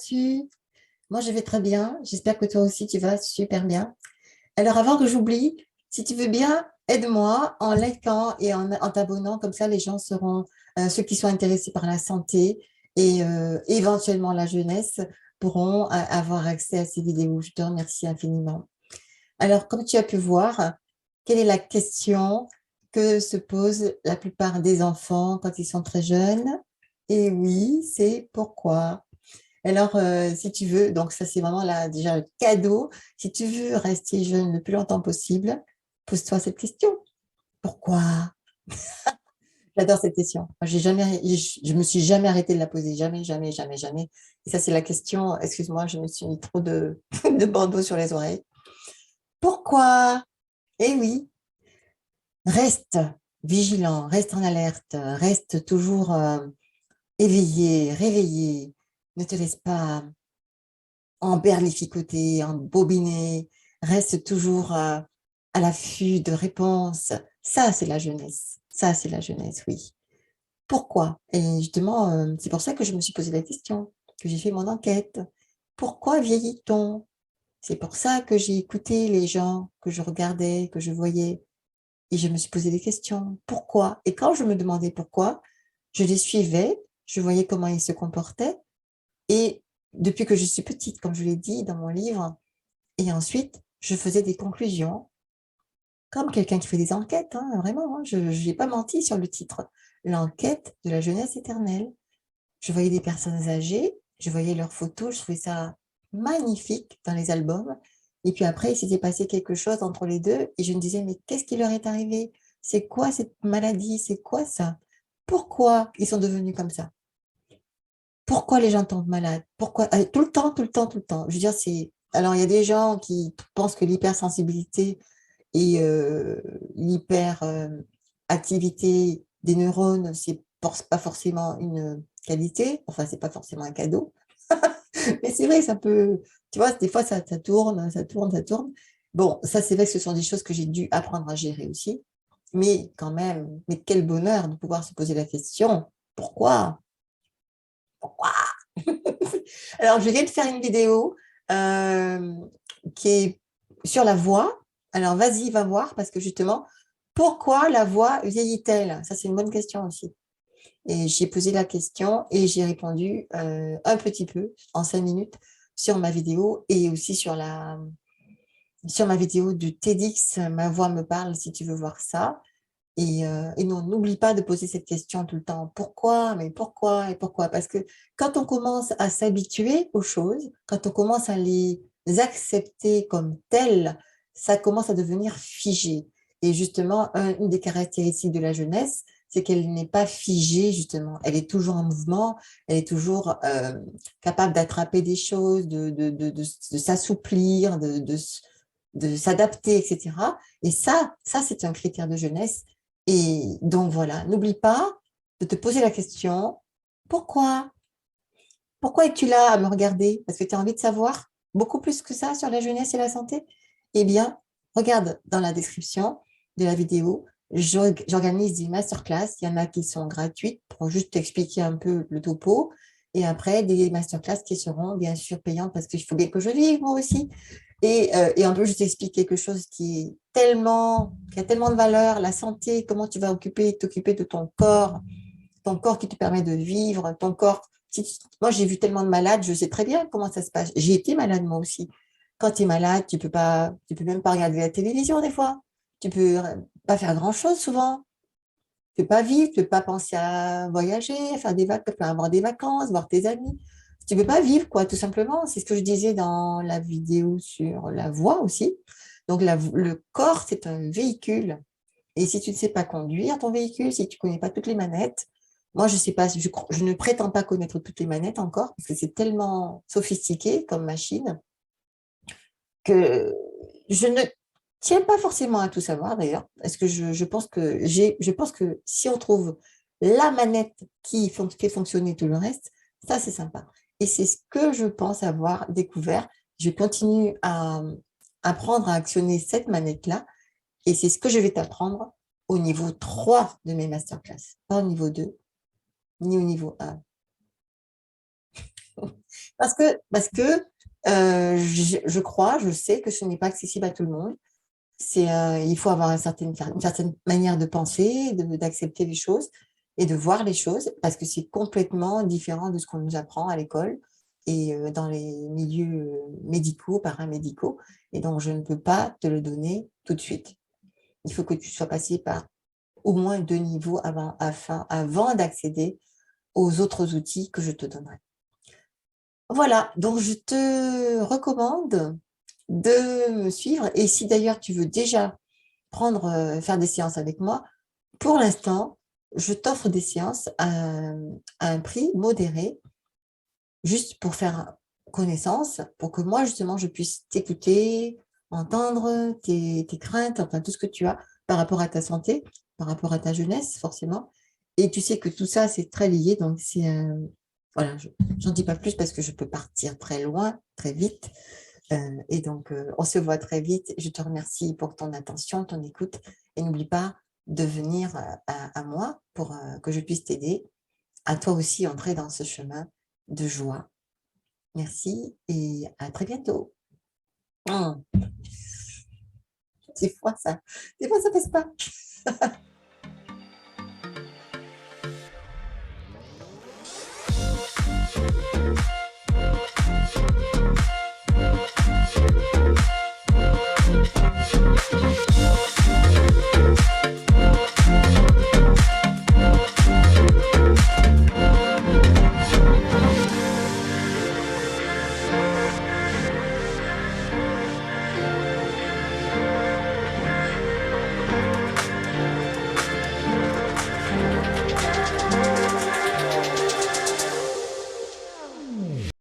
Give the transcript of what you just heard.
vas-tu? Moi, je vais très bien. J'espère que toi aussi, tu vas super bien. Alors, avant que j'oublie, si tu veux bien, aide-moi en likant et en t'abonnant. Comme ça, les gens seront, ceux qui sont intéressés par la santé et éventuellement la jeunesse pourront avoir accès à ces vidéos. Je te remercie infiniment. Alors, comme tu as pu voir, quelle est la question que se posent la plupart des enfants quand ils sont très jeunes? Et oui, c'est pourquoi? Alors, si tu veux, donc ça c'est vraiment là déjà le cadeau. Si tu veux rester jeune le plus longtemps possible, pose-toi cette question. Pourquoi? J'adore cette question. Je me suis jamais arrêtée de la poser, jamais, jamais, jamais, jamais. Et ça c'est la question. Excuse-moi, je me suis mis trop de, de bandeaux sur les oreilles. Pourquoi? Eh oui, reste vigilant, reste en alerte, reste toujours éveillé, réveillé. Ne te laisse pas emberlificoter, embobiner, reste toujours à l'affût de réponses. Ça, c'est la jeunesse. Ça, c'est la jeunesse, oui. Pourquoi? Et justement, c'est pour ça que je me suis posé la question, que j'ai fait mon enquête. Pourquoi vieillit-on? C'est pour ça que j'ai écouté les gens que je regardais, que je voyais, et je me suis posé des questions. Pourquoi? Et quand je me demandais pourquoi, je les suivais, je voyais comment ils se comportaient, et depuis que je suis petite, comme je l'ai dit dans mon livre, et ensuite, je faisais des conclusions, comme quelqu'un qui fait des enquêtes, hein, vraiment, hein, je n'ai pas menti sur le titre. L'enquête de la jeunesse éternelle. Je voyais des personnes âgées, je voyais leurs photos, je trouvais ça magnifique dans les albums. Et puis après, il s'était passé quelque chose entre les deux, et je me disais, mais qu'est-ce qui leur est arrivé? C'est quoi cette maladie? C'est quoi ça? Pourquoi ils sont devenus comme ça? Pourquoi les gens tombent malades? Pourquoi? Tout le temps, tout le temps, tout le temps. Je veux dire, c'est. Alors, il y a des gens qui pensent que l'hypersensibilité et l'hyperactivité des neurones, c'est pas forcément une qualité, enfin, c'est pas forcément un cadeau. Mais c'est vrai, ça peut. Tu vois, des fois, ça tourne, ça tourne, ça tourne. Bon, ça, c'est vrai que ce sont des choses que j'ai dû apprendre à gérer aussi. Mais quand même, mais quel bonheur de pouvoir se poser la question, pourquoi? Pourquoi? Alors, je viens de faire une vidéo euh, qui est sur la voix. Alors, vas-y, va voir, parce que justement, pourquoi la voix vieillit-elle? Ça, c'est une bonne question aussi. Et j'ai posé la question et j'ai répondu un petit peu, en 5 minutes, sur ma vidéo et aussi sur ma vidéo de TEDx. Ma voix me parle, si tu veux voir ça. Et non, n'oublie pas de poser cette question tout le temps. Pourquoi? Mais pourquoi? Et pourquoi? Parce que quand on commence à s'habituer aux choses, quand on commence à les accepter comme telles, ça commence à devenir figé. Et justement, une des caractéristiques de la jeunesse, c'est qu'elle n'est pas figée, justement. Elle est toujours en mouvement, elle est toujours capable d'attraper des choses, de s'assouplir, de s'adapter, etc. Et ça, c'est un critère de jeunesse et donc voilà, n'oublie pas de te poser la question, pourquoi? Pourquoi es-tu là à me regarder? Parce que tu as envie de savoir beaucoup plus que ça sur la jeunesse et la santé? Eh bien, regarde dans la description de la vidéo, j'organise des masterclass. Il y en a qui sont gratuites pour juste t'expliquer un peu le topo. Et après, des masterclass qui seront bien sûr payantes parce qu'il faut bien que je vive moi aussi. Et en plus, je t'explique quelque chose qui a tellement de valeur, la santé, comment tu vas t'occuper de ton corps qui te permet de vivre, ton corps. Moi, j'ai vu tellement de malades, je sais très bien comment ça se passe. J'ai été malade moi aussi. Quand tu es malade, tu peux même pas regarder la télévision des fois. Tu peux pas faire grand-chose souvent. Tu peux pas vivre, tu peux pas penser à voyager, faire des vacances, avoir des vacances, voir tes amis. Tu peux pas vivre, quoi, tout simplement. C'est ce que je disais dans la vidéo sur la voix aussi. Donc, le corps, c'est un véhicule. Et si tu ne sais pas conduire ton véhicule, si tu ne connais pas toutes les manettes, moi, je sais pas, je ne prétends pas connaître toutes les manettes encore, parce que c'est tellement sophistiqué comme machine que je ne tiens pas forcément à tout savoir d'ailleurs, parce que je pense que si on trouve la manette qui fait fonctionner tout le reste, ça c'est sympa. Et c'est ce que je pense avoir découvert. Je continue à apprendre à actionner cette manette-là, et c'est ce que je vais t'apprendre au niveau 3 de mes masterclass, pas au niveau 2 ni au niveau 1. parce que je crois, je sais que ce n'est pas accessible à tout le monde. Il faut avoir une certaine manière de penser, d'accepter les choses et de voir les choses, parce que c'est complètement différent de ce qu'on nous apprend à l'école et dans les milieux médicaux, paramédicaux. Et donc, je ne peux pas te le donner tout de suite. Il faut que tu sois passé par au moins 2 niveaux avant d'accéder aux autres outils que je te donnerai. Voilà, donc je te recommande de me suivre. Et si d'ailleurs tu veux déjà faire des séances avec moi, pour l'instant, je t'offre des séances à un prix modéré, juste pour faire connaissance, pour que moi, justement, je puisse t'écouter, entendre tes craintes, enfin tout ce que tu as par rapport à ta santé, par rapport à ta jeunesse, forcément. Et tu sais que tout ça, c'est très lié. Donc, voilà, j'en dis pas plus parce que je peux partir très loin, très vite. Et donc, on se voit très vite. Je te remercie pour ton attention, ton écoute. Et n'oublie pas de venir à moi pour que je puisse t'aider à toi aussi entrer dans ce chemin de joie. Merci et à très bientôt. Mmh, des fois, ça passe pas.